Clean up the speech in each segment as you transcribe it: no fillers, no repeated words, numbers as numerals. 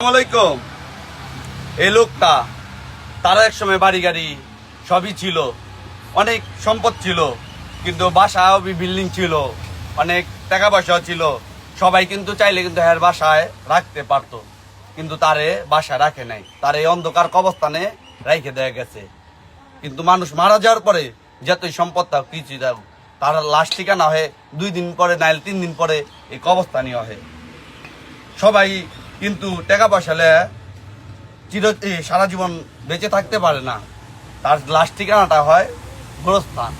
আসসালামাইকুম। এই লোকটা তারা এক সময় বাড়ি গাড়ি সবই ছিল, অনেক সম্পদ ছিল, কিন্তু বাসা বিল্ডিং ছিল, অনেক টাকা পয়সাও ছিল। সবাই কিন্তু চাইলে কিন্তু এর বাসায় রাখতে পারতো, কিন্তু তারে বাসায় রাখে নাই। তার এই অন্ধকার কবরস্থানে রেখে দেয়া গেছে। কিন্তু মানুষ মারা যাওয়ার পরে যতই সম্পদ থাক কিছু থাক, তার লাশ ঠিকানা হয় 2 দিন পরে, নাইলে 3 দিন পরে এই কবরস্থানই হয়। সবাই কিন্তু টাকা পয়সা সারা জীবন বেঁচে থাকতে পারে না। তার লাশ ঠিকানাটা হয় গোরস্থান।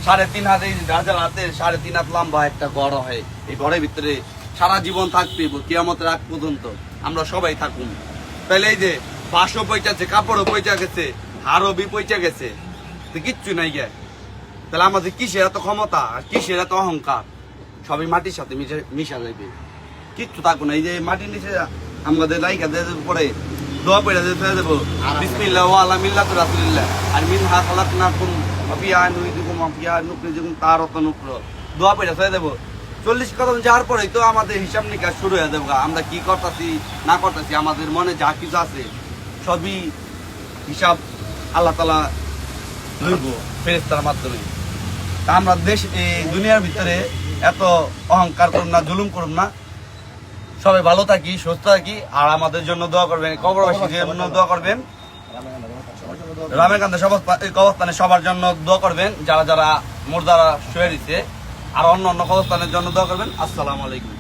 3.5 হাত, এই রাজার হাতে 3.5 হাত লম্বা একটা ঘর হয়। এই ঘরের ভিতরে সারা জীবন থাকতে কিয়ামতের আগ পর্যন্ত আমরা সবাই থাকুন। তাহলে এই যে বাঁশও পয়সা, কাপড়ও পয়সা গেছে, হাড়ও পয়সা গেছে, তো কিচ্ছু নাই গে। তাহলে আমাদের কিসের এত ক্ষমতা আর কিসের এত অহংকার? সবই মাটির সাথে মিশা যাবে, কিচ্ছু থাকুন। এই যে মাটির নিচে আমাদের লাইকা পরে দোয়া পড়ে দেবো, বিসমিল্লাহ ওয়া আলা মিল্লাতি রাসূলিল্লাহ আর মিনহা খালাকনাকুম ওয়া ফিহা নুইদুকুম ওয়া ফিহা নুখরিজুকুম তারাতান উখরা। দোয়া পড়ে দেবো। 40 কদম যাওয়ার পরেই তো আমাদের হিসাব নিকাশ শুরু হয়ে যাবে। আমরা কি করতেছি না করতেছি, আমাদের মনে যা কিছু আছে সবই হিসাব আল্লাহ তাআলা লইব ফেরেশতার মাধ্যমে। তা আমরা দুনিয়ার ভিতরে এত অহংকার করুন না, জুলুম করুন না। সবাই ভালো থাকি, সুস্থ থাকি, আর আমাদের জন্য দোয়া করবেন, কবরবাসীর জন্য দোয়া করবেন, রামেরকান্দের কবরস্থানে সবার জন্য দোয়া করবেন, যারা যারা মুর্দারা শুয়ে দিচ্ছে, আর অন্য অন্য কবরস্থানের জন্য দোয়া করবেন। আসসালামু আলাইকুম।